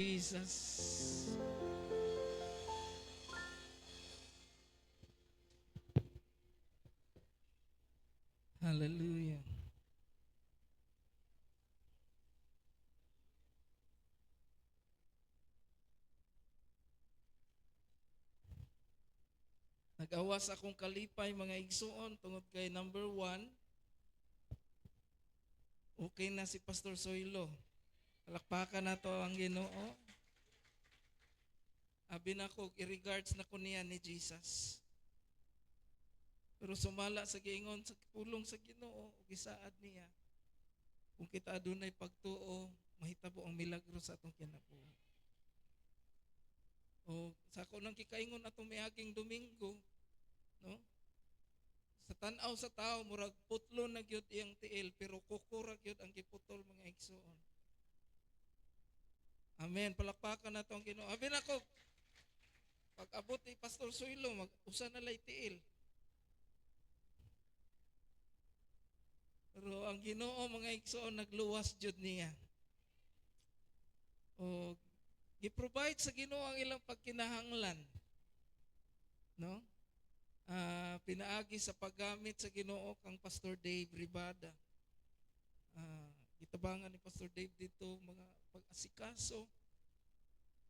Jesus. Hallelujah. Nag-awas akong kalipay mga igsuon tungod kay number one, okay na si Pastor Soilo. Palakpakan na to ang Ginoo. Abi na ko, i-regards na ko niya ni Jesus. Pero sumala sa giingon sa pulong sa Ginoo, ug gisaad niya. Kung kita adunay pagtuo, mahitabo ang milagro sa atong kinabuhi. O sa ako nang kikaingon atong miaging Domingo, no? Sa tan-aw sa tao murag putlo na gyud iyang tiil pero kukura gyud ang giputol mga igsoon. Amen. Palakpakan na tong Ginoo. Abi na ko pag abot ni Pastor Suilo mag-usa na lay tiil. Pero ang Ginoo mga igsoon nagluwas jud niya. O gi-provide sa Ginoo ang ilang pagkinahanglan. No? Pinaagi sa paggamit sa Ginoo kang Pastor Dave Ribada. Gitabangan ni Pastor Dave dito mga pag-asikaso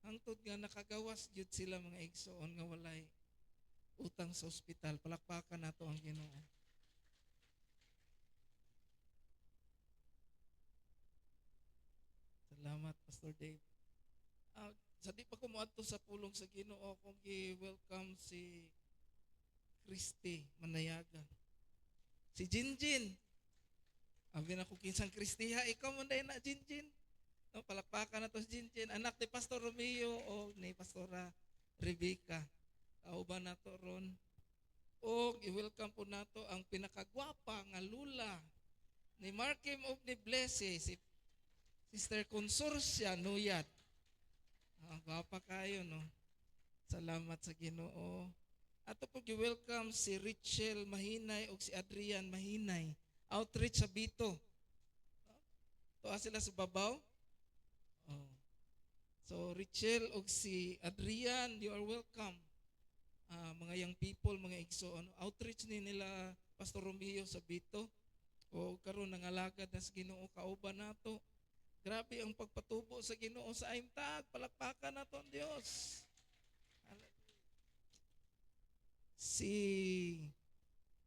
hangtod nga nakagawas jud sila mga igsoon nga walay utang sa ospital. Palakpakan nato ang Ginoo. Salamat Pastor Dave. Sa di pa ko moadto sa pulong sa Ginoo kung gi-welcome si Christy Manayagan. Si Jinjin. Abi na ko kinsang Kristiha, ikaw mo na Jinjin. No, palakpakan na to si Jinjin. Anak ni Pastor Romeo o ni Pastora Rebecca. Kauban na to ron. O i-welcome po nato ang pinakagwapa nga lula ni Markim of ni Blesse, si Sister Consorcia Nuyat. Gwapa kayo, no? Salamat sa Ginoo. Ato po i-welcome si Richel Mahinay o si Adrian Mahinay. Outreach sa Bito. Tuwa sila sa babaw. Oh. So Richel o si Adrian, you are welcome. Mga young people, mga igsoon. Outreach ni nila Pastor Romeo sa Bito. O karon nangalagad na sa Ginoo kauban nato. Grabe ang pagpatubo sa Ginoo sa aimtag. Palakpakan nato ang Dios. Si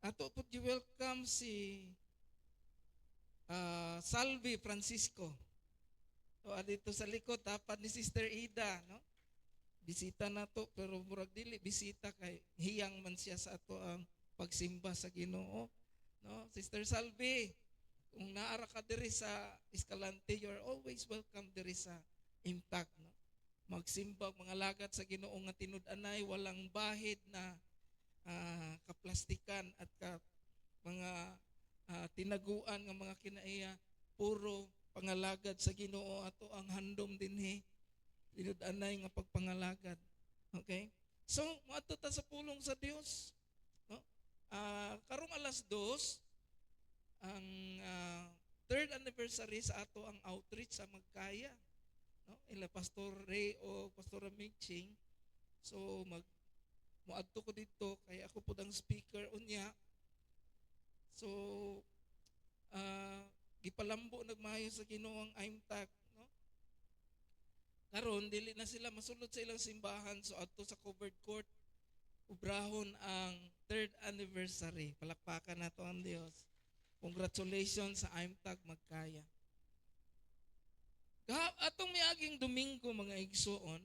ato po welcome si Salvi Francisco. So dito sa likod tapat ni Sister Ida, no? Bisita na to pero murag dili bisita kay hiyang man siya sa ato ang pagsimba sa Ginoo, no? Sister Salvi, kung naara ka diri sa Escalante, you are always welcome diri sa Impact, no? Magsimba mga lagat sa Ginoo nga tinud-anay walang bahid na kaplastikan at mga tinaguan nga mga kinaiya, puro pangalagad sa Ginoo ato ang handom dinhi tinud-anay nga pagpangalagad. Okay? So, moadto ta sa pulong sa Dios, no? Karong alas 2 ang third anniversary sa ato ang outreach sa Magkaya, no? Ila Pastor Ray o Pastor Mingching. So moadto ko dito kay ako pud ang speaker unya. So gipalambo nagmayo sa Ginoo ang aimtag, no? Karon dili na sila masulod sa ilang simbahan, so adto sa covered court ubrahon ang third anniversary. Palakpakan nato ang Dios. Congratulations sa aimtag Magkaya. Atong miaging Domingo mga igsoon,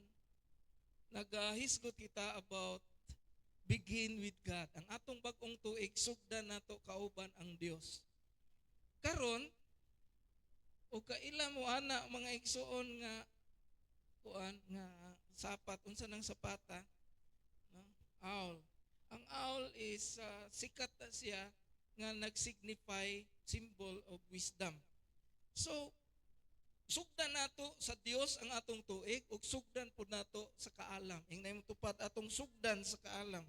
nagahisgot kita about begin with God. Ang atong bag-ong tuig sugdan nato kauban ang Dios. Karon o kaila mo ana mga igsoon nga kuan nga sapat unsa nang sapata, no? Owl. Ang owl is sikat na siya nga nag-signify symbol of wisdom. So sugdan nato sa Dios ang atong tuig ug sugdan pud nato sa kaalam. Ingna mo tupad atong sugdan sa kaalam.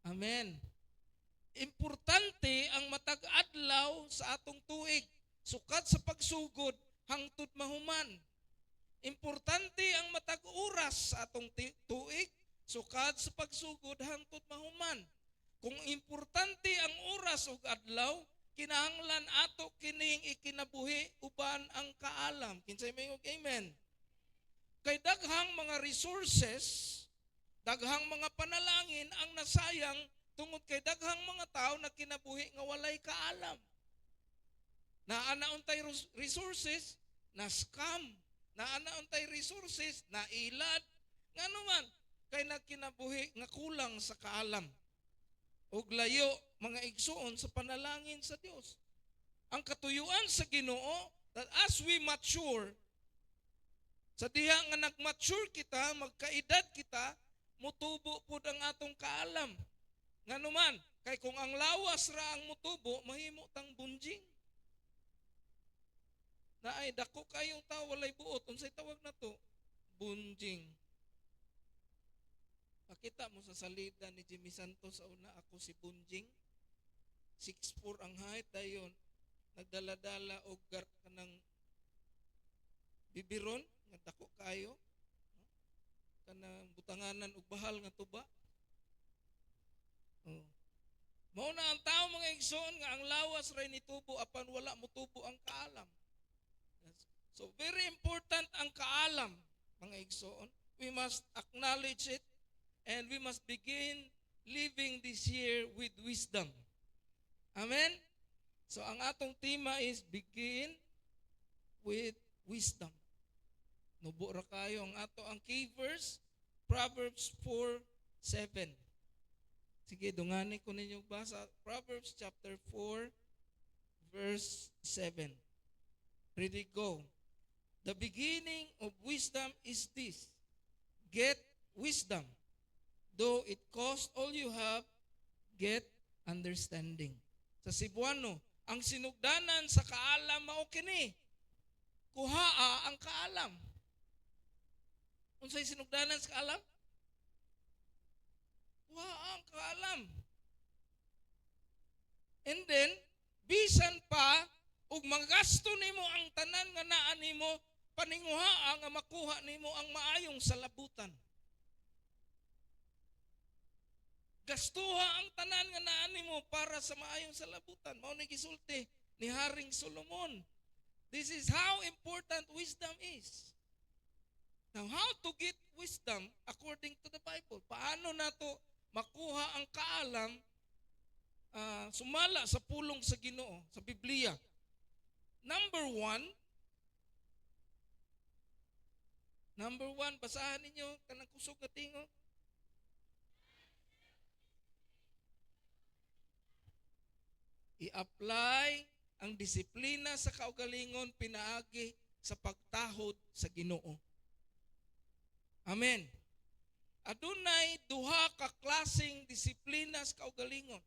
Amen. Importante ang matag adlaw sa atong tuig. Sukat sa pagsugod hangtod mahuman. Importante ang matag oras sa atong tuig, sukad sa pagsugod hangtod mahuman. Kung importante ang oras ug adlaw, kinahanglan ato kining ikinabuhi uban ang kaalam. Kinsay mayong amen? Kay daghang mga resources, daghang mga panalangin ang nasayang tungod kay daghang mga tao na kinabuhi nga walay kaalam. Naanauntay resources na scam, naanauntay resources na ilad, nga naman kay nagkinabuhi nga kulang sa kaalam. Og layo mga igsoon sa panalangin sa Dios. Ang katuyuan sa Ginoo that as we mature, sa diha nga nagmature kita, magkaedad kita, mutubo pud ang atong kaalam. Nganuman, kay kung ang lawas ra ang mutubo, mahimo tang bunjing. Na ay dako kayong tao walay buot, unsay tawag na to? Bunjing. Pakita mo sa salida ni Jimmy Santos sa una, ako si Bunjing. 6'4 ang height dayon. Nagdala-dala og kanang bibiron nga dako kayo. Kanang butanganan og bahal nga tuba. Mao na ang tao mga igsoon nga ang lawas ray nitubo apan wala motubo ang kaalam. So very important ang kaalam mga igsoon. We must acknowledge it and we must begin living this year with wisdom. Amen? So ang atong tema is begin with wisdom. Nubo ra kayo ang ato ang key verse, Proverbs 4:7. Sige, dungani ko ninyo basa. Proverbs chapter 4, verse 7. Ready, go. The beginning of wisdom is this. Get wisdom. Though it cost all you have, get understanding. Sa Cebuano, ang sinugdanan sa kaalam mao kini. Kuhaa ang kaalam. Unsay sinugdanan sa kaalam? Kuhaa ang kaalam. And then, bisan pa, ug magasto nimo ang tanan nga naa nimo, paninguhaa nga makuha nimo ang maayong salabutan. Gastuha ang tanan nga naa nimo para sa maayong salabutan. Mao ni gisulti ni Haring Solomon. This is how important wisdom is. Now, how to get wisdom according to the Bible? Paano nato makuha ang kaalam sumala sa pulong sa Ginoo, sa Biblia? Number one, basahan ninyo kanang kusog na tingog. I-apply ang disiplina sa kaugalingon pinaagi sa pagtahod sa Ginoo. Amen. Adunay duha ka klaseng disiplina sa kaugalingon.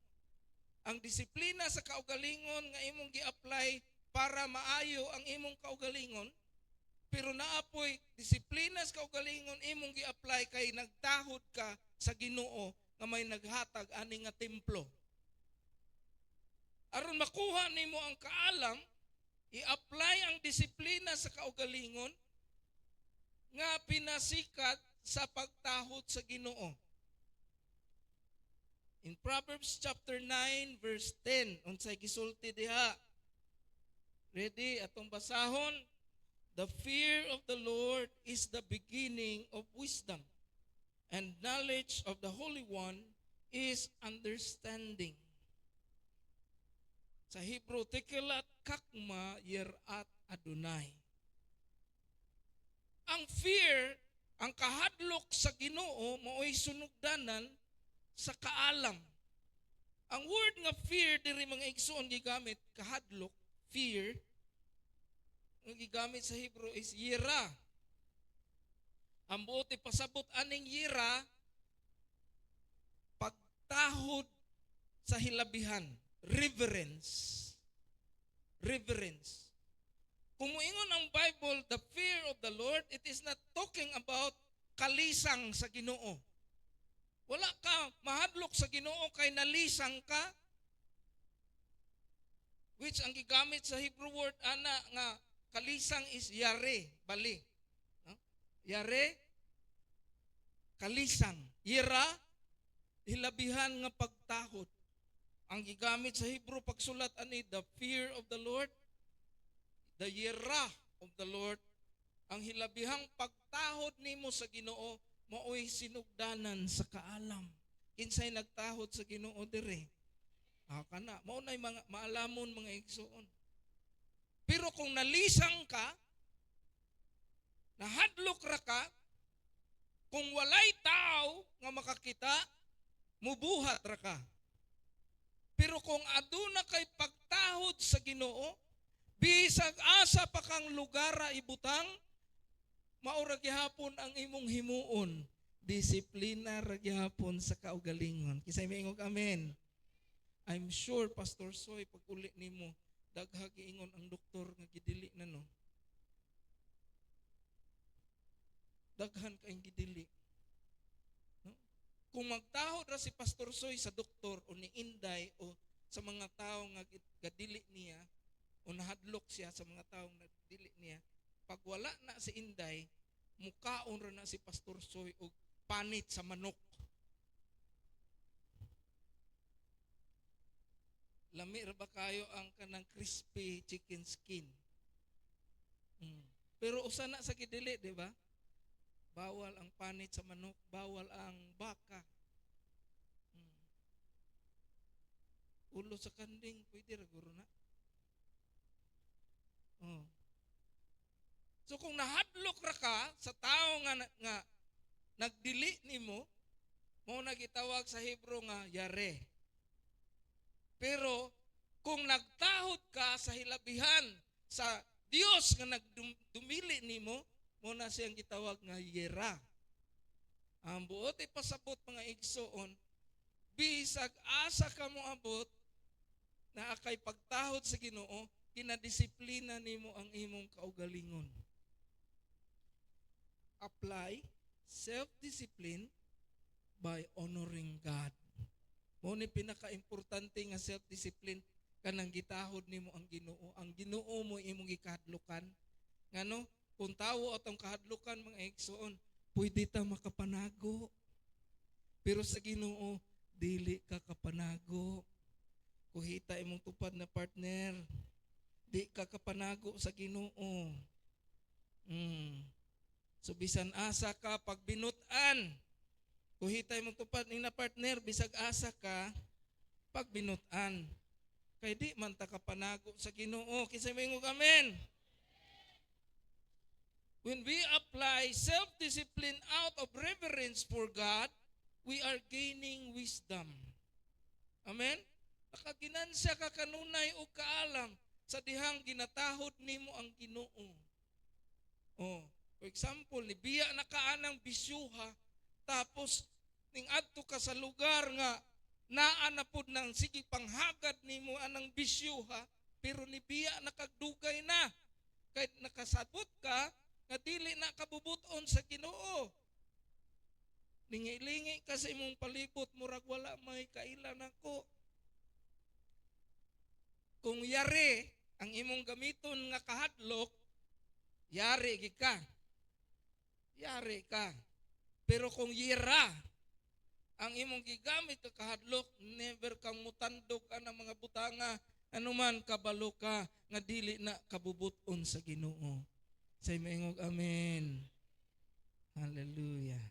Ang disiplina sa kaugalingon nga imong gi-apply para maayo ang imong kaugalingon, pero naapoy disiplina sa kaugalingon imong gi-apply kay nagtahod ka sa Ginoo nga may naghatag ani nga templo. Aron makuha nimo ang kaalam, i-apply ang disiplina sa kaugalingon nga pinasikat sa pagtahod sa Ginoo. In Proverbs chapter 9 verse 10, unsay gisulti diha? Ready? Atong basahon. The fear of the Lord is the beginning of wisdom, and knowledge of the Holy One is understanding. Sa Hebrew, tekelat kakma yerat Adonai. Ang fear, ang kahadlok sa Ginoo, mao'y sunugdanan sa kaalam. Ang word nga fear, diri mga igsoon gigamit, kahadlok, fear, ang gigamit sa Hebrew is yira. Ang buot ipasabot aning yira, pagtahod sa hilabihan. Reverence. Reverence. Kung moingon ang Bible, the fear of the Lord, it is not talking about kalisang sa Ginoo. Wala ka mahadlok sa Ginoo kay nalisang ka, which ang gigamit sa Hebrew word ana nga kalisang is yare, bali. Yare, kalisang. Yira, hilabihan nga pagtahod. Ang gigamit sa Hebrew pagsulat ani, the fear of the Lord, the yira of the Lord, ang hilabihang pagtahod nimo sa Ginoo, mao'y sinugdanan sa kaalam. Kinsay nagtahod sa Ginoo dire? Kana, mao nay mga maalamon mga igsoon. Pero kung nalisang ka, nahadlok ra ka, kung walay tao nga makakita, mubuhat ra ka. Pero kung aduna kay pagtahod sa Ginoo, bisag asa pa kang lugara ibutang, maura gihapon ang imong himuon. Disiplina ra gihapon sa kaugalingon. Kisay miingog amen. I'm sure Pastor Soy pag uli nimo dagha giingon ang doktor nga gidili na no. Daghan kaayong gidili. No? Kung magtahod ra si Pastor Soy sa doktor o ni Inday o sa mga tao nga gadili niya o nahadlok siya sa mga tao nga gadili niya, pag wala na si Inday, mukaon ra na si Pastor Soy og panit sa manok. Lami ra ba kayo ang kanang crispy chicken skin? Pero usa na sa gidili, di ba? Bawal ang panit sa manok, bawal ang baka. Ulo sa kanding, pwede ra guro na. So kung nahadlok ra ka sa tao nga nagdili nimo, mo nagitawag sa Hebrew nga yare. Pero kung nagtahod ka sa hilabihan sa Dios nga nagdumili nimo, mo na siyang gitawag nga yera. Ang buot ipasabot mga igsoon, bisag asa ka mo abot na akay pagtahod sa Ginoo, kinadisiplina nimo ang imong kaugalingon. Apply self-discipline by honoring God. Mo ni pinaka-importante nga self-discipline kanang gitahod nimo ang Ginoo. Ang Ginoo mo imong gikahadlukan. Ngano? Kung tawo atong kahadlukan mga igsoon, pwede ta makapanago. Pero sa Ginoo, dili ka kapanago. Kuhita imong tupad na partner, di ka kapanago sa Ginoo. So bisan asa ka pagbinutan, kuhitay mong tupad ni na partner, bisag asa ka pagbinutan. Kay di man ta kapanago sa Ginoo. Kinsa moingog amen? When we apply self-discipline out of reverence for God, we are gaining wisdom. Amen? Nakaginansya ka kanunay o kaalam sa dihang ginatahod nimo ang Ginoo. For example, nibiya na kaanang bisyuha, tapos ning adto ka sa lugar nga naa na pud nang sige panghagad nimo anang bisyuha, pero nibiya nakagdugay na kay nakasabot ka nga dili na kabubuton sa Ginoo. Lingi-lingi ka sa imong palibot, murag wala may kailan ako. Kung yari ang imong gamiton nga kahadlok, yari gid ka. Yari ka. Pero kung yira ang imong gigamit ka kahadlok, never kang mutandog ka ng mga butanga, anuman kabalo ka nga dili na kabubuton sa Ginoo. Say maingog amen. Hallelujah.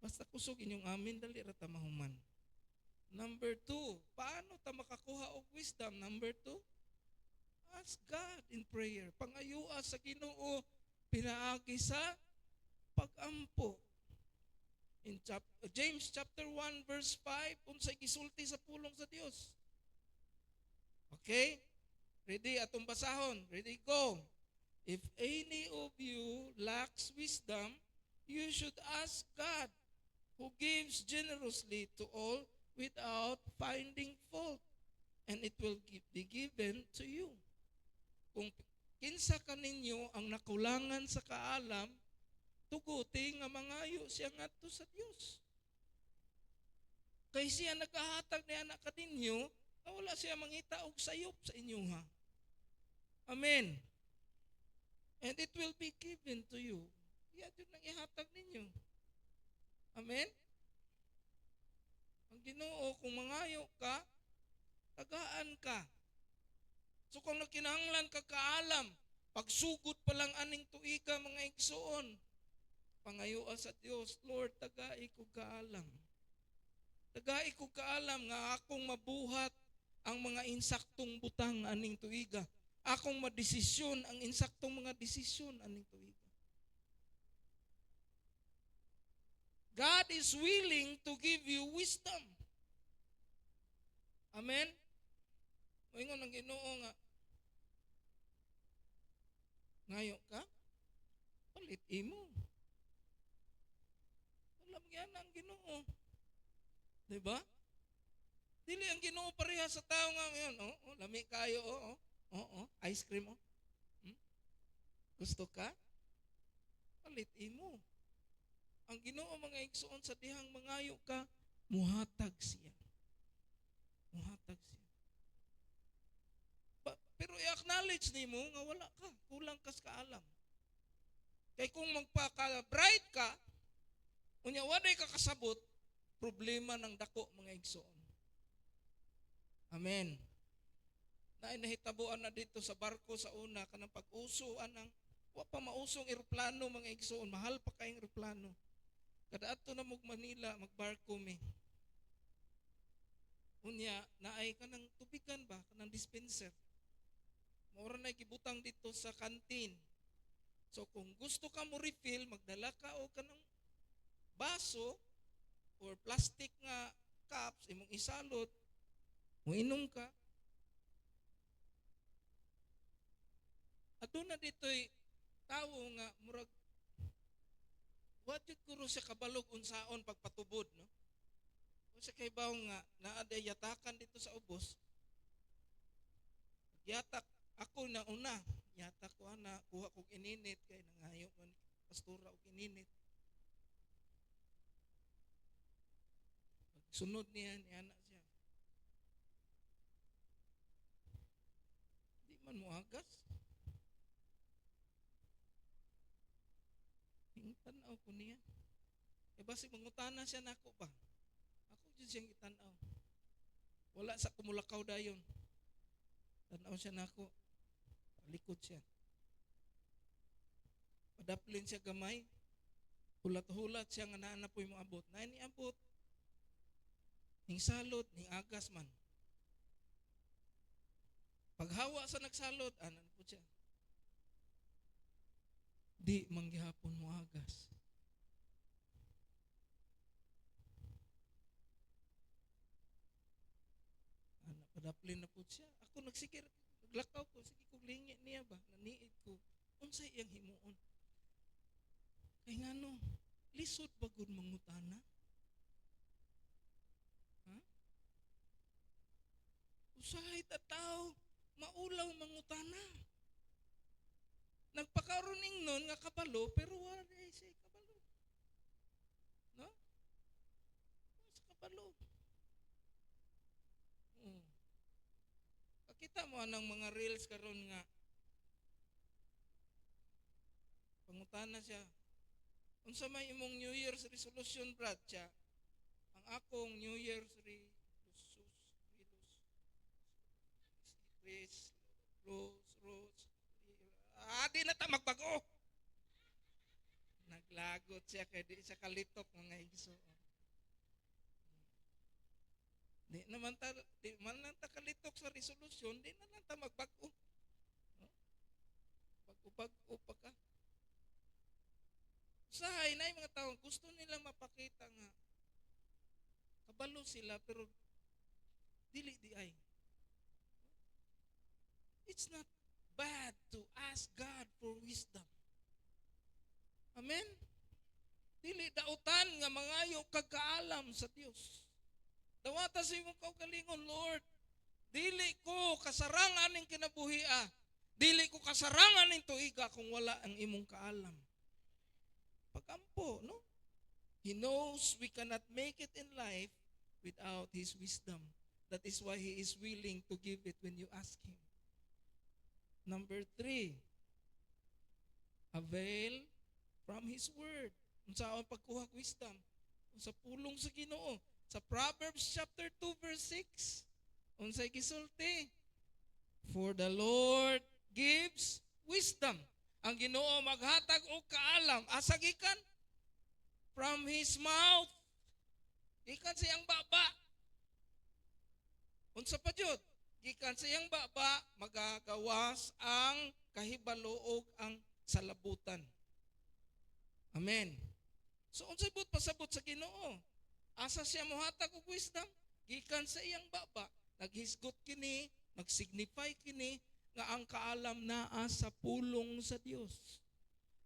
Basta kusog inyong amen, dali ra ta mahuman. Number 2, paano ta makakuha og wisdom? Number 2, ask God in prayer. Pangayua sa Ginoo, pinaagi sa pag-ampo. In James chapter 1 verse 5, unsay gisulti sa pulong sa Dios. Okay? Ready? Atong basahon. Ready? Go. If any of you lacks wisdom, you should ask God, who gives generously to all without finding fault, and it will be given to you. Kung kinsa kaninyo ang nakulangan sa kaalam, tuguti nga mangayo siya ngadto sa Dios. Kay siya nagkahatag ni anak kaninyo, wala siya mangita og sayop sa inyo ha. Amen. And it will be given Amen? Ang Ginoo, kung mangayo ka, tagaan ka. So kung nakinahanglan ka kaalam, pagsugod pa lang aning tuiga mga igsoon, pangayuan sa Dios, Lord, tagai ko kaalam. Tagai ko kaalam nga akong mabuhat ang mga insaktong butang aning tuiga. Akong madesisyon ang insaktong mga desisyon aning tuiga. God is willing to give you wisdom. Amen? Moingon ang Ginoo nga, ngayo ka, palit imo. Alam yan ang Ginoo. Diba? Dili ang Ginoo pareha sa tao nga ngayon. Lami kayo, ice cream, Hmm? Gusto ka? Palit imo. Ang Ginoo mga igsoon sa dihang mangayo ka, muhatag siya. Muhatag siya. Pero i-acknowledge nimo nga wala ka, kulang kas kaalam. Kay kung magpaka-bright ka, unya waday ka kasabot, problema ng dako mga igsoon. Amen. Nahitabuan na dito sa barko sa una kanang pag-usuan ng wa pa mausong eroplano mga igsoon, mahal pa kayong eroplano. Kada adto na mo Manila magbarko mi. Unya naay kanang tubigan ba kanang dispenser. Mura na gibutang dito sa kantin. So kung gusto ka mo refill, magdala ka o kanang baso or plastic nga cups imong isalot, moinom ka. Adto na dito'y tawo nga murag wa jud kuro siya kabalog unsaon pagpatubod, no? Kasi kay bawo nga naa day yatakan dito sa ubos. Yatak ako na una, yatak ko ana, kuha kog ininit kay nangayo man pastora og ininit. Sunod niya ni anak siya. Di man mo agas. Tanaw ko niya. Basig mangutana siya nako ba? Ako jud siyang itanaw. Wala sa kumulakaw dayon. Tanaw siya nako. Likod siya. Padaplin siya gamay. Hulat-hulat siya nga naa na po'y mo abot. Na ni abot. Ning salot, ning agas man. Paghawa sa nagsalot, anan po siya. Di manggihapon mo agas. Anak, padaplin na po siya. Ako nagsikir, naglakaw ko, sige kong lingi niya ba? Naniid ko. Unsay iyang himuon? Kay nga no, lisod bagod mangutana? Ha? Usahay tataw, maulaw mangutana. Nagpakaroning nun nga kabalo, pero wala siya kabalo. No? Sa kabalo. Pakita mo anang mga reels karon nga pangutana siya. Unsa may imong New Year's resolution, brad, siya? Ang akong New Year's di na ta magbago. Naglagot siya kay di siya kalitok mga igso. Di man ta kalitok sa resolution, di na lang ta magbago. Bago-bago pa ka. Usahay na yung mga tao, gusto nilang mapakita nga kabalo sila pero dili di ay. It's not bad to ask God for wisdom. Amen? Dili dautan nga mangayo kagkaalam sa Dios. Dawata sa imong kaugalingon, Lord, dili ko kasarangan ning kinabuhia. Dili ko kasarangan ning tuiga kung wala ang imong kaalam. Pagampo, no? He knows we cannot make it in life without His wisdom. That is why He is willing to give it when you ask Him. Number 3, avail from His Word. Unsa ang pagkuha wisdom? Sa pulong sa Ginoo. Sa Proverbs chapter 2 verse 6. Unsay gisulti? For the Lord gives wisdom. Ang Ginoo maghatag og kaalam. Asa gikan? From His mouth. Gikan sa iyang baba. Unsa pa jud? Gikan sa iyang baba magagawas ang kahibalo ug ang salabutan. Amen. So unsay but pasabot sa Ginoo? Asa siya mohatag og wisdom? Gikan sa iyang baba. Naghisgot kini, nagsignify kini nga ang kaalam naa sa pulong sa Dios.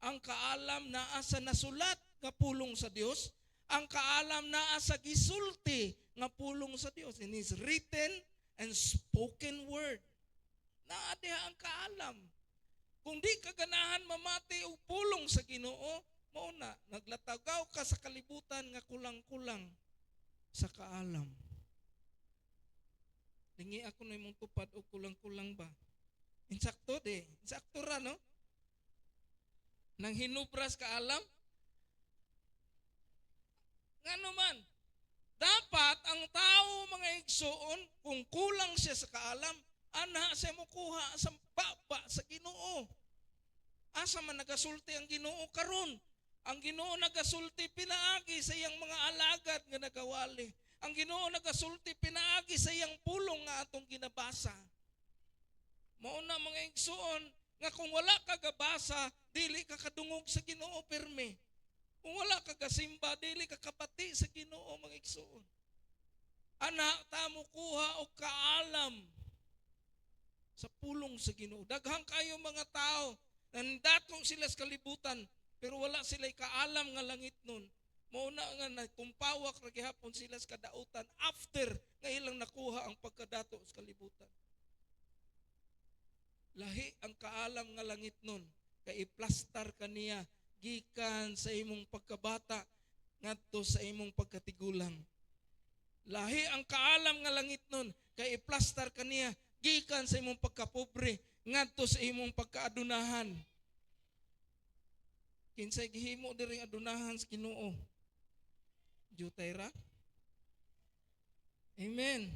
Ang kaalam naa sa nasulat nga pulong sa Dios, ang kaalam naa sa gisulti nga pulong sa Dios. In His written and spoken word. Naa diha ang kaalam. Kung di ka ganahan mamati og pulong sa Ginoo, mao na naglatagaw ka sa kalibutan nga kulang-kulang sa kaalam. Lingi ako na imong tupad o kulang-kulang ba? Insakto de. Insakto ra, no? Nang hinubras kaalam? Nga naman, dapat ang tao mga igsoon, kung kulang siya sa kaalam, ana siya mukuha sa baba sa Ginoo. Asa man nagasulti ang Ginoo karon? Ang Ginoo nagasulti pinaagi sa iyang mga alagad nga nagawali. Ang Ginoo nagasulti pinaagi sa iyang pulong nga atong ginabasa. Mao na mga igsoon nga kung wala ka gabasa, dili ka kadungog sa Ginoo perme. Kung wala ka gasimba, dili ka kapati sa Ginoo mga igsoon. Ana ta mo kuha og kaalam sa pulong sa Ginoo. Daghang kayo mga tao nandato sila sa kalibutan pero wala sila kaalam nga langit nun. Mauna nga nagtumpawak ra gihapon sila sa kadautan after nga ilang nakuha ang pagkadato sa kalibutan. Lahi ang kaalam nga langit nun kay iplastar kaniya gikan sa imong pagkabata ngadto sa imong pagkatigulang. Lahi ang kaalam nga langit nun kay iplastar kaniya gikan sa imong pagkapobre ngadto sa imong pagkaadunahan. Kinsay gihimo diri adunahan sa Ginoo? Jutay ra? Amen.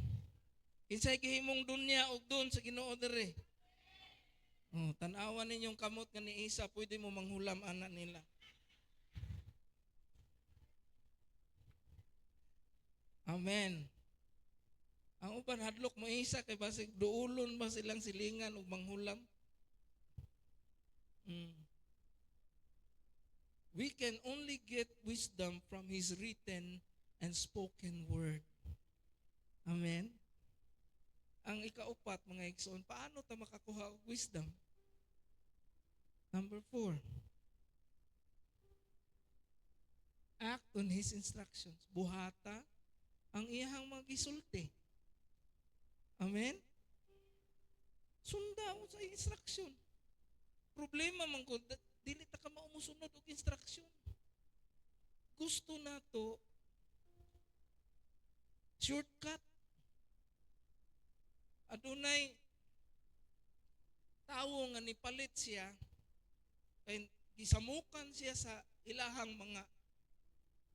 Kinsay gihimong dunya og doon sa Ginoo diri? Oh, tan-awan ninyong kamot nga ni Isa, pwede mo manghulam ana nila. Amen. Ang uban hadlok mo Isa kay basig duulon ba silang silingan og manghulam? We can only get wisdom from His written and spoken word. Amen. Ang ikaupat, mga igsoon, paano ta makakuha og wisdom? Number 4, act on His instructions. Buhata ang iyahang mga gisulti. Amen? Sunda mo sa instruction. Problema man ko, dili ta ka maumusunod og instruction. Gusto nato shortcut. Adunay tawo nga nipalit siya kay gisamukan siya sa ilahang mga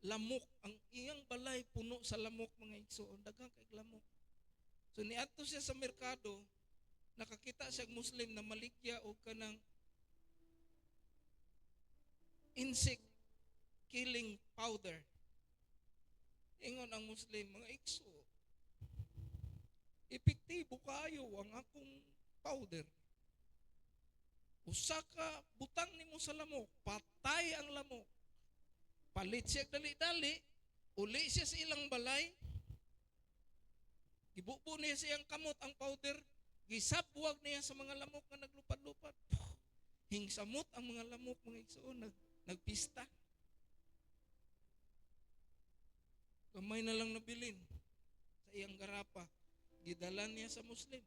lamok. Ang iyang balay puno sa lamok mga igsoon, daghang kay lamok. So niadto siya sa merkado, nakakita siya Muslim na maligya og kanang insect killing powder. Ingon ang Muslim, mga igso, epektibo kayo ang akong powder. Usa ka butang nimo sa lamok, patay ang lamok. Palit siya dali-dali, uli siya sa ilang balay, gibubo niya siyang kamot ang powder, gisabwag niya sa mga lamok nga naglupad-lupad. Hingsamot ang mga lamok mga igsoon, nagpista. Kamay na lang nabilin sa iyang garapa. Gidalan niya sa Muslim.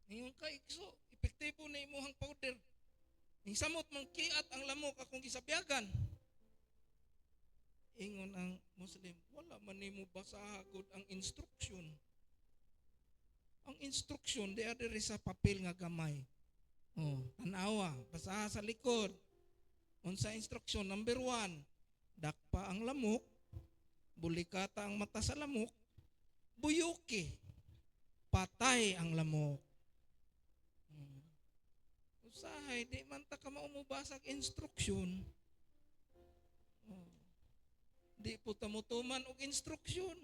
Ngayon ka, igso, epektibo na imuhang powder. Hingsamot mang kiat ang lamok akong gisabiagan. Ingon ang Muslim, wala man nimo basahagod ang instruction. Ang instruction, di adiri sa papel nga gamay. Oh, tanawa, basaha sa likod. Unsa instruction? Number 1, dakpa pa ang lamok, bulikata ang mata sa lamok, buyuki, patay ang lamok. Usahay, di man ta ka maumubasag instruksyon. Di po tamutuman og instruksyon.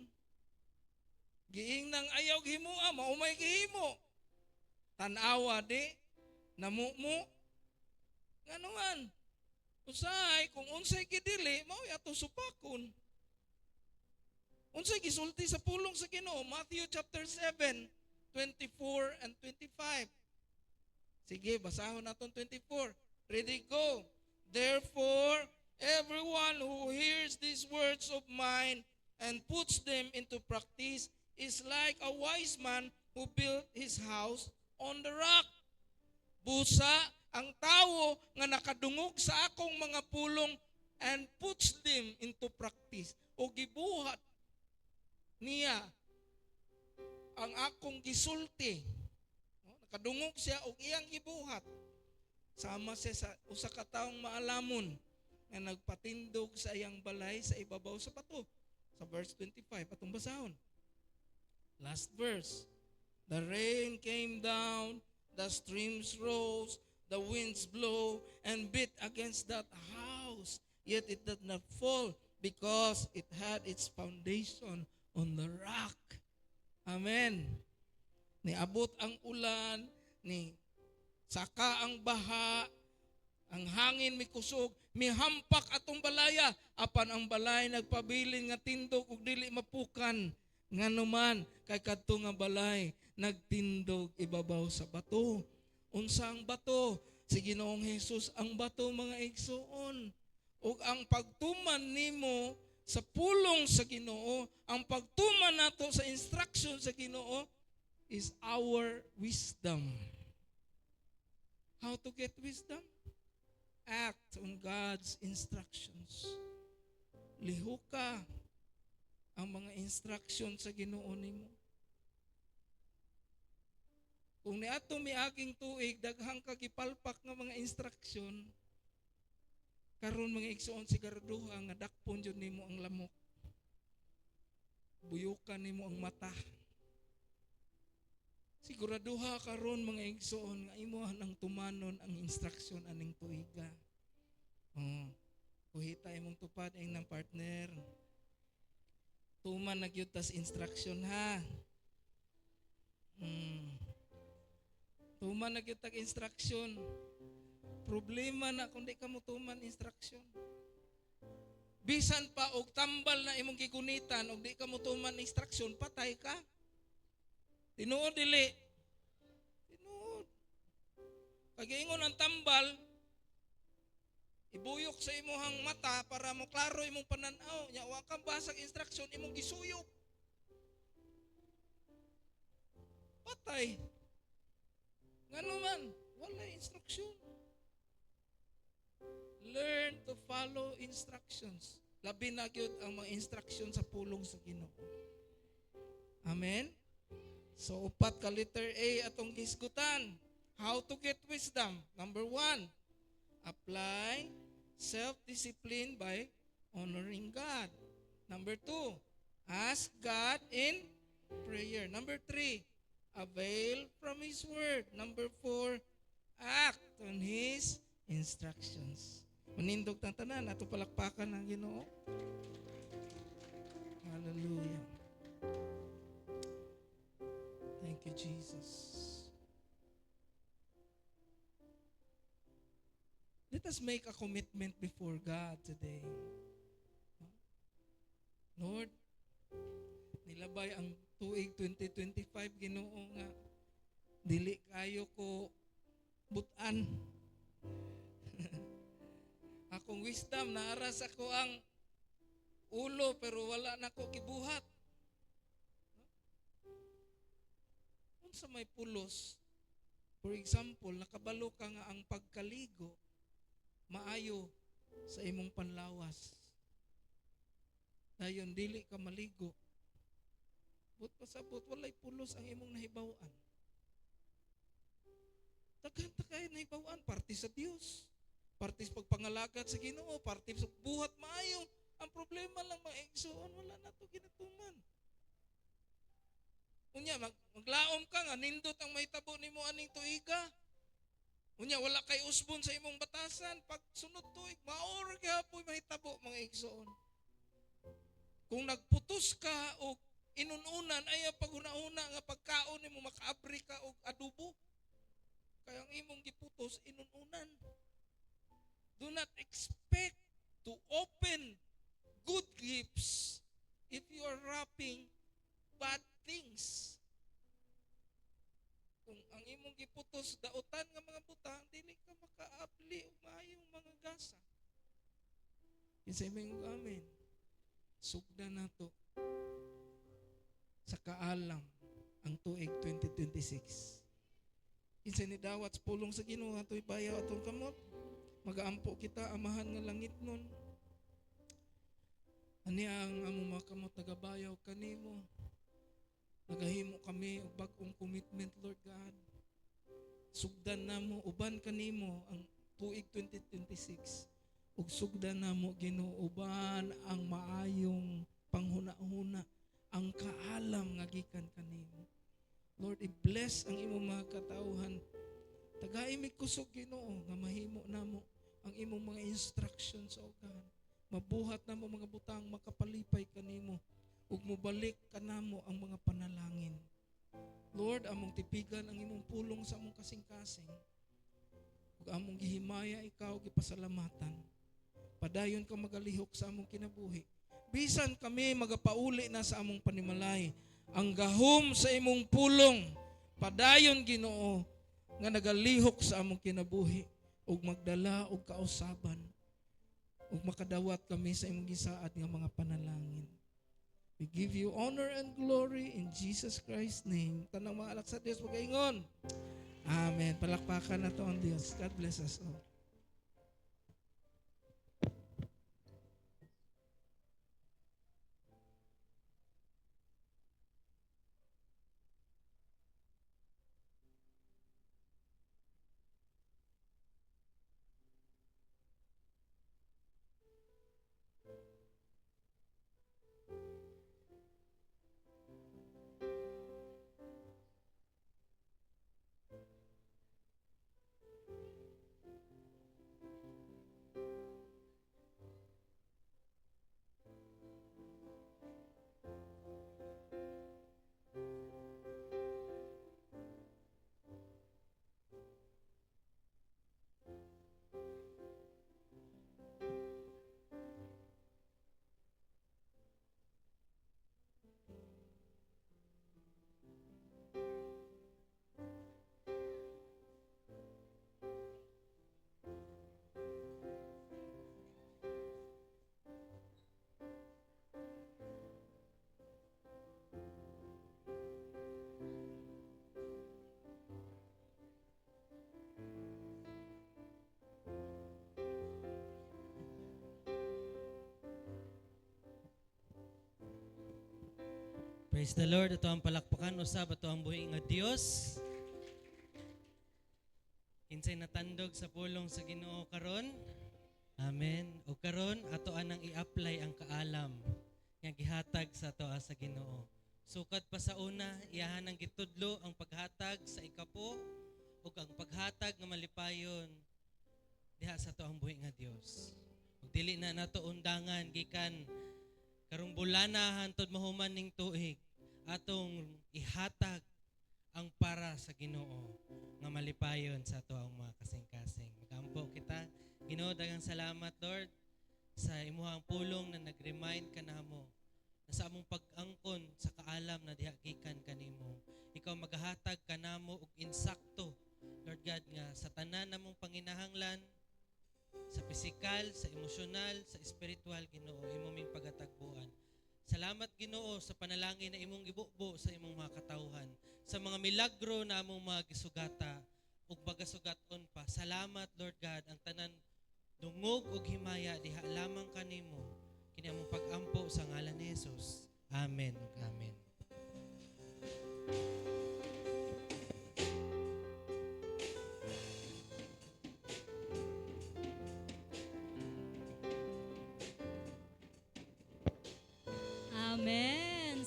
Giing nang ayaw gihimoa, maumay gihimo. Tanawa di, namumo. Nganuman, usahay, kung unsay gidili, mao ato supakon. Unsay gisulti sa pulong sa Ginoo, Matthew chapter 7, 24 and 25. Sige, basahon naton 24. Ready, go. Therefore, everyone who hears these words of mine and puts them into practice is like a wise man who built his house on the rock. Busa ang tawo nga nakadungog sa akong mga pulong and puts them into practice. O gibuhat niya ang akong gisulti. Nakadungog siya o iyang gibuhat. Sama siya sa usa ka taong maalamon nga nagpatindog sa iyang balay sa ibabaw sa bato. Sa verse 25, atong basahon. Last verse. The rain came down, the streams rose, the winds blow and beat against that house. Yet it did not fall because it had its foundation on the rock. Amen. Niabot ang ulan, ni saka ang baha, ang hangin mikusog, mihampak atong balaya, apan ang balay nagpabilin nga tindog ug dili mapukan. Nganuman kay kadto nga balay nagtindog ibabaw sa bato. Unsa ang bato? Si Ginoong Hesus ang bato, mga igsoon. Ug ang pagtuman nimo sa pulong sa Ginoo, ang pagtuman nato sa instruction sa Ginoo is our wisdom. How to get wisdom? Act on God's instructions. Liho ka ang mga instruction sa Ginoo nimo. Kung niadto miaging tuig daghang kagipalpak nga mga instruction, karon mga igsoon siguraduha nga dakpon jud nimo ang lamok. Buyukan nimo ang mata. Siguraduha karon mga igsoon nga imuha nang tumanon ang instruction aning tuiga. Kuhita imong tupad ang nang partner. Tuman na gyud tas instruction ha. Tuman na gyud tag instruction. Problema na kung di ka mo tuman instruction. Bisan pa og tambal na imong gigunitan og di ka mo tuman instruction, patay ka. Tinuod dili. Tinuod. Kagiingon ang tambal, ibuyok sa imuhang mata para mo klaro imong pananaw. Nya wa kang basag instruction imong gisuyok. Patay. Ngano man, wala instruction. Learn to follow instructions. Labi na gyud ang mga instruction sa pulong sa Ginoo. Amen. So upat ka letter A atong gisgutan. How to get wisdom? Number 1, apply self-discipline by honoring God. Number 2, ask God in prayer. Number 3, avail from His Word. Number 4, act on His instructions. Manindog ng tanan, ato palakpakan ng Ginoo. Hallelujah. Thank you, Jesus. Let us make a commitment before God today. Lord, nilabay ang tuig 2025, Ginoo nga dili kayo ko butan. Akong wisdom naaras ako ang ulo pero wala na ko kibuhat. Unsa may pulos? For example, nakabalo ka nga ang pagkaligo maayo sa imong panlawas. Dayon dili ka maligo. But pasabot walay pulos ang imong nahibaw-an. Daghan ta kay nahibaw-an parte sa Dios. Parte sa pagpangalagat sa Ginoo, parte sa buhat maayo Ang problema lang mga igsoon, wala na to ginatuman. Unya maglaom ka nga nindot ang mahitabo nimo aning tuiga. Unya wala kay usbon sa imong batasan pag sunod tuig maor gyapon mahitabo mga igsoon. Kung nagputos ka o inununan ay ang paghuna-huna nga pagkaon nimo makaabri ka og adobo. Kaya ang imong giputos inununan. Do not expect to open good gifts if you are wrapping bad things. Kung ang imong giputos dautan nga mga butang, dili ka makaabli og maayong mga gasa. Kinsa imong amen. Sugda nato sa kaalam ang tuig 2026. Kinsa ni dawat sa pulong sa Ginoo atoy bayaw atong kamot. Magaampo kita amahan nga langit nun. Ani ang among mga kamot nagabayaw kanimo. Nagahimo kami og bag-ong commitment, Lord God. Sugdan namo uban kanimo ang tuig 2026. Ug sugdan namo Ginoo uban ang maayong panghuna-huna, ang kaalam nga gikan kanimo. Lord, i-bless ang imong mga katawhan. Tagay mi kusog Ginoo nga mahimo namo ang imong mga instructions o God. Mabuhat namo mga butang makapalipay kanimo ug mobalik kanamo ang mga panalangin. Lord, among tipigan ang imong pulong sa among kasing-kasing. Ug among gihimaya ikaw gipasalamatan. Padayon ka magalihok sa among kinabuhi. Bisan kami magapauli na sa among panimalay, ang gahom sa imong pulong padayon Ginoo nga nagalihok sa among kinabuhi ug magdala og kausaban ug makadawat kami sa imong gisaad nga mga panalangin. We give you honor and glory in Jesus Christ's name. Tanang mga alak sa Dios magaingon. Amen. Palakpakan na to ang Dios. God bless us all. Praise the Lord. Ito ang palakpakan usab ato ang buhi nga Dios. Kinsay natandog sa pulong sa Ginoo karon. Amen. O karon ato anang i-apply ang kaalam nga gihatag sa ato sa Ginoo. Sukad pa sa una, iyahan ang gitudlo ang paghatag sa ikapo ug ang paghatag nga malipayon diha sa ato ang buhi nga Dios. Ug dili na nato undangan gikan karong bulana hantod mahuman ning tuig atong ihatag ang para sa Ginoo nga malipayon sa ato ang mga kasing-kasing. Magampo kita. Ginoo, daghang salamat Lord sa imuhang pulong na nag-remind kanamo na sa among pag-angkon sa kaalam na diha gikan kanimo. Ikaw magahatag kanamo og insakto Lord God nga sa tanan namong panginahanglan sa pisikal, sa emosyonal, sa espiritual Ginoo imong pagatagbuan. Salamat Ginoo sa panalangin na imong gibubo sa imong mga katawhan, sa mga milagro na among mga gisugata ug pagasugaton pa. Salamat Lord God ang tanan dungog ug himaya diha lamang kanimo kini among pag-ampo sa ngalan ni Jesus. Amen ug amen.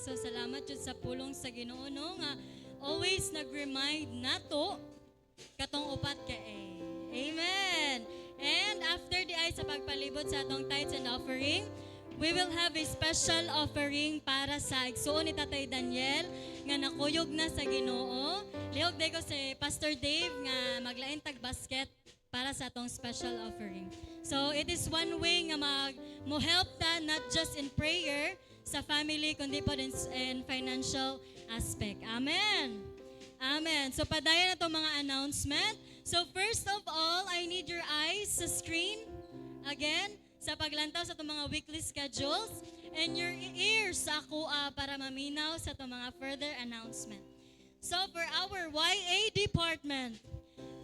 So salamat jud sa pulong sa Ginoo no nga always nag-remind nato katong upat ka Amen. And after di ay sa pagpalibot sa atong tithes and offering, we will have a special offering para sa igsuon ni Tatay Daniel nga nakuyog na sa Ginoo. Lihog day ko si Pastor Dave nga maglain tag basket para sa atong special offering. So it is one way nga mo help ta not just in prayer sa family kundi po din in financial aspect. Amen. Amen. So padayon na itong mga announcement. So first of all, I need your eyes sa screen. Again, sa paglantaw sa itong mga weekly schedules. And your ears sa ako para maminaw sa itong mga further announcement. So for our YA department,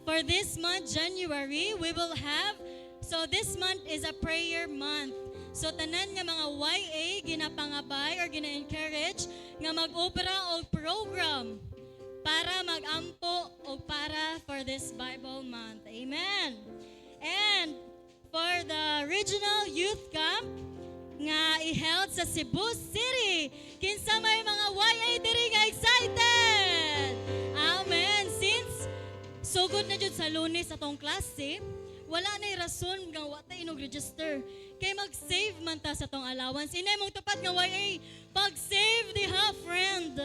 for this month, January, we will have, so this month is a prayer month. So tanan nga mga YA, ginapangabay or gina-encourage nga mag-opera o program para mag-ampo o para for this Bible month. Amen. And for the regional youth camp nga i-held sa Cebu City, kinsa may mga YA diri nga excited. Amen. Since sugod na jud sa Lunes atong klase, wala na'y rason nga wa ta inog register. Kay mag-save man ta sa tong allowance. Inay mong tupat nga YA, pag-save diha friend.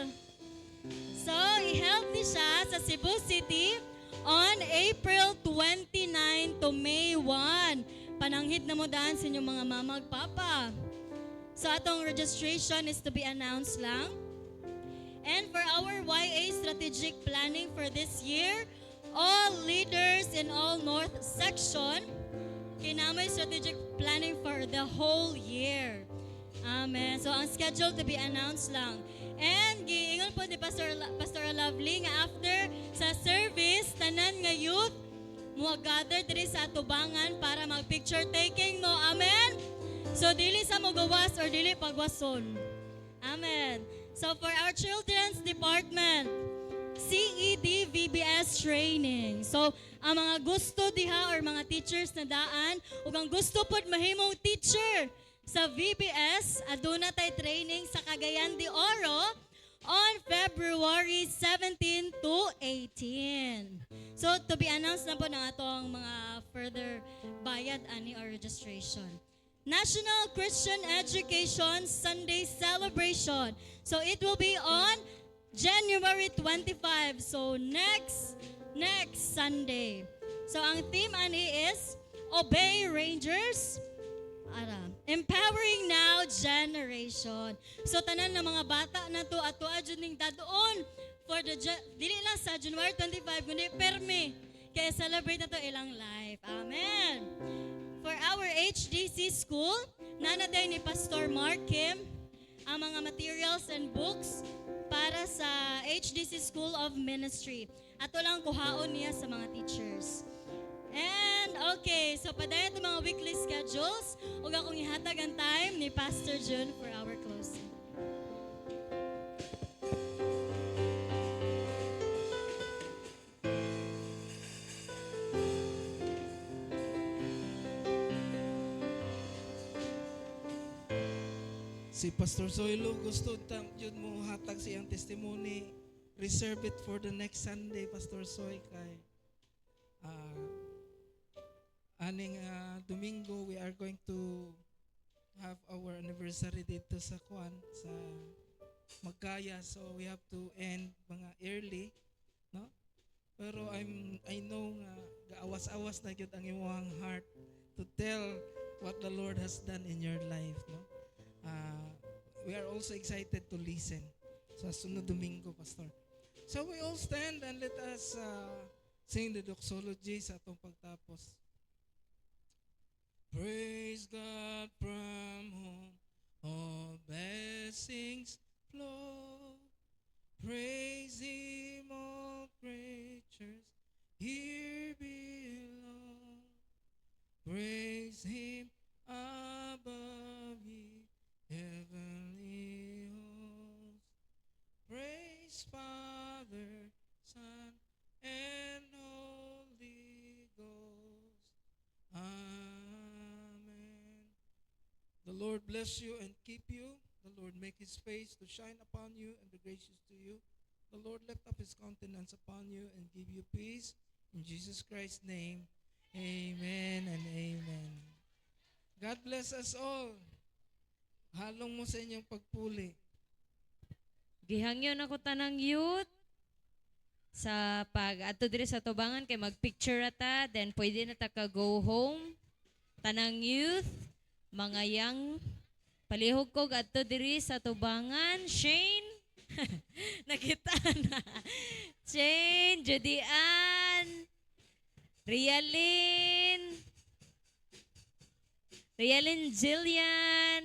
So, i-held ni siya sa Cebu City on April 29 to May 1. Pananghid na mo daan sa inyong mga mamag papa. So, atong registration is to be announced lang. And for our YA strategic planning for this year, all leaders in all North Section, kinamay strategic planning for the whole year. Amen. So, ang schedule to be announced lang. And, giingon po ni Pastor Lovely nga after sa service, tanan nga youth, gather diri sa atubangan para mag-picture taking mo. Amen? So, dili sa mugawas or dili pagwason. Amen. So, for our children's department, CED VBS training. So, ang mga gusto diha or mga teachers na daan, ug ang gusto pod mahimong teacher sa VBS, aduna tay training sa Cagayan de Oro on February 17 to 18. So, to be announced na po ng atong mga further bayad ani or registration. National Christian Education Sunday Celebration. So, it will be on January 25. So, next Sunday. So, ang theme ani is Obey Rangers, Empowering Now Generation. So tanan ng mga bata na to ato adjud ning dadoon for the dili lang sa January 25 kundi permi kaya celebrate na to ilang life. Amen. For our HDC school, nanaday ni Pastor Mark Kim ang mga materials and books para sa HDC School of Ministry. Ato lang kuhaon niya sa mga teachers. And okay, so padayon itong mga weekly schedules. Huwag akong ihatag ang time ni Pastor June for our closing. Si Pastor Zoilo gusto yun mo hatag siyang testimony. Reserve it for the next Sunday, Pastor Soy. Kay aning Domingo, we are going to have our anniversary dito sa Kwan, sa Magkaya. So we have to end mga early, no? Pero I know nga gaawas-awas na gyud ang imong heart to tell what the Lord has done in your life, no? We are also excited to listen sa sunod Domingo, Pastor. So we all stand and let us sing the doxology sa atong pagtapos. Praise God from whom all blessings flow. Praise Him, all creatures here below. Praise Him above ye heavenly hosts. Praise Father, Son, and Holy Ghost. Amen. The Lord bless you and keep you. The Lord make His face to shine upon you and be gracious to you. The Lord lift up His countenance upon you and give you peace. In Jesus Christ's name, amen and amen. God bless us all. Halong mo sa inyong pagpuli. Gihangyo na ko tanang youth sa pag adto diri sa tubangan kay magpicture ata, then pwede na ta ka go home. Tanang youth, mga young, palihog ko adto diri sa tubangan. Shane, nakita na. Shane, Judy Ann, Rialyn Jillian,